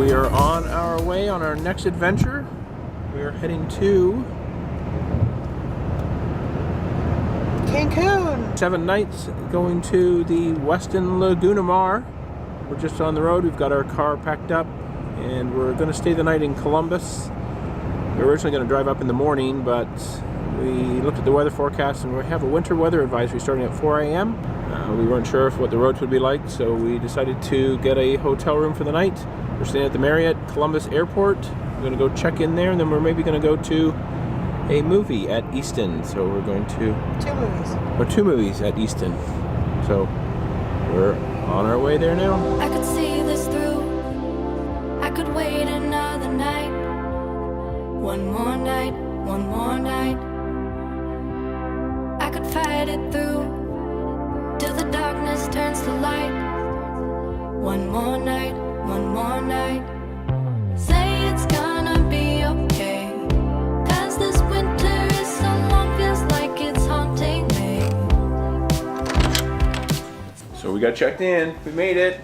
We are on our way on our next adventure. We are heading to Cancun. 7 nights going to the Westin Lagunamar. We're just on the road. We've got our car packed up and we're going to stay the night in Columbus. We were originally going to drive up in the morning, but we looked at the weather forecast and we have a winter weather advisory starting at 4 a.m. We weren't sure what the roads would be like, so we decided to get a hotel room for the night. We're staying at the Marriott Columbus Airport. We're going to go check in there, and then we're maybe going to go to a movie at Easton. So we're going to... two movies at Easton. So we're on our way there now. I could see this through. I could wait another night. One more night, one more night. I could fight it through till the darkness turns to light. One more night, one more night. Say it's gonna be okay, 'cause this winter is so long, feels like it's haunting me. So we got checked in. We made it.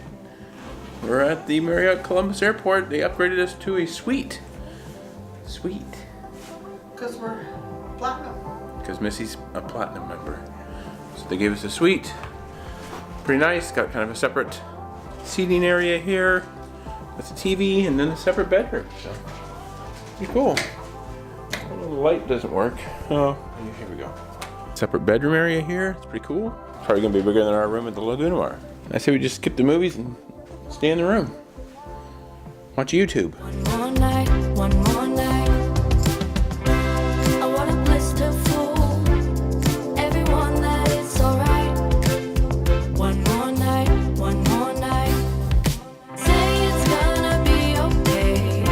We're at the Marriott Columbus Airport. They upgraded us to a suite. Suite. Because we're platinum. Because Missy's a platinum member. So they gave us a suite. Pretty nice. Got kind of a separate seating area here with a TV and then a separate bedroom. So pretty cool. Oh, the light doesn't work. Oh, here we go. Separate bedroom area here. It's pretty cool. It's probably gonna be bigger than our room at the Lagunamar. I say we just skip the movies and stay in the room. Watch YouTube. One more night, one more night. I want a blister full. Everyone that it's alright. One more night, one more night. Say it's gonna be okay,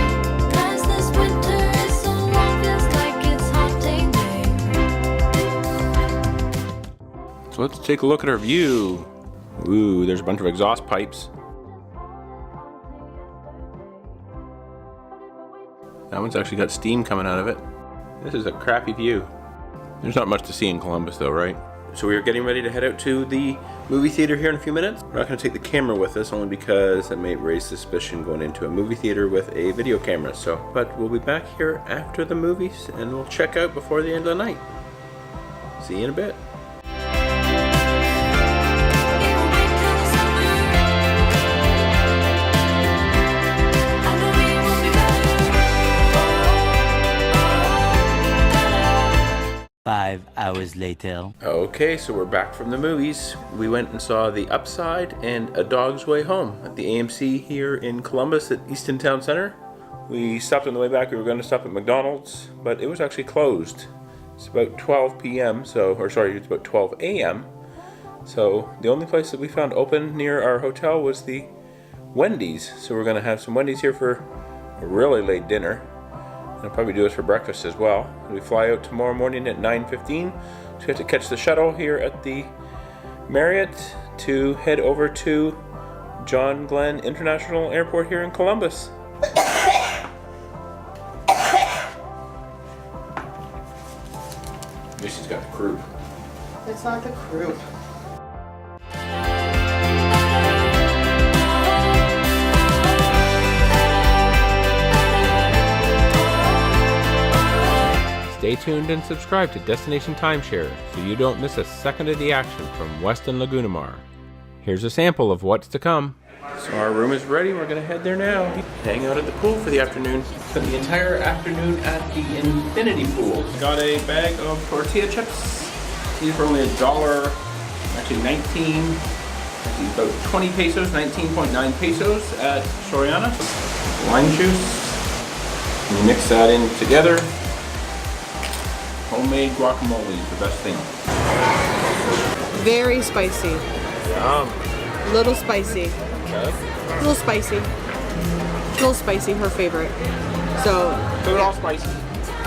'cause this winter is so long, feels like it's haunting me. So let's take a look at our view. Ooh, there's a bunch of exhaust pipes. That one's actually got steam coming out of it. This is a crappy view. There's not much to see in Columbus though, right? So we are getting ready to head out to the movie theater here in a few minutes. We're not going to take the camera with us only because it may raise suspicion going into a movie theater with a video camera. But we'll be back here after the movies and we'll check out before the end of the night. See you in a bit. Five hours later. Okay, so we're back from the movies. We went and saw The Upside and A Dog's Way Home at the AMC here in Columbus at Easton Town Center. We stopped on the way back. We were going to stop at McDonald's, but it was actually closed. It's about 12 p.m. it's about 12 a.m. So the only place that we found open near our hotel was the Wendy's. So we're going to have some Wendy's here for a really late dinner. They'll probably do us for breakfast as well. We fly out tomorrow morning at 9:15. So we have to catch the shuttle here at the Marriott to head over to John Glenn International Airport here in Columbus. Missy's got the croup. It's not the croup. Stay tuned and subscribe to Destination Timeshare so you don't miss a second of the action from Westin Lagunamar. Here's a sample of what's to come. So our room is ready. We're going to head there now. Hang out at the pool for the afternoon. Spent the entire afternoon at the infinity pool. Got a bag of tortilla chips. These are only $1, actually 19, actually about 20 pesos, 19.9 pesos at Soriana. Lime juice. And you mix that in together. Homemade guacamole is the best thing. Very spicy. Yum. Little spicy. Okay. Little spicy. Little spicy, her favorite. So They're all spicy.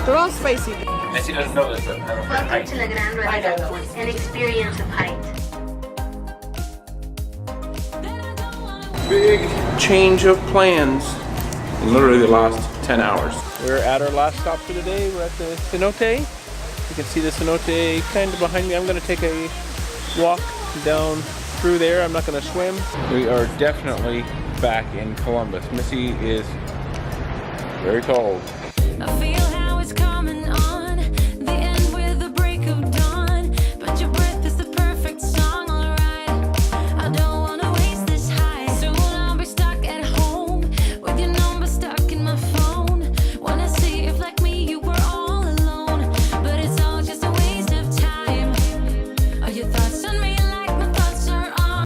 they're all spicy. Missy doesn't know this, but Welcome to the Grand Resort, an experience of height. big change of plans in literally the last 10 hours. We're at our last stop for the day. We're at the cenote. You can see the cenote kind of behind me. I'm going to take a walk down through there. I'm not going to swim. We are definitely back in Columbus. Missy is very cold. I feel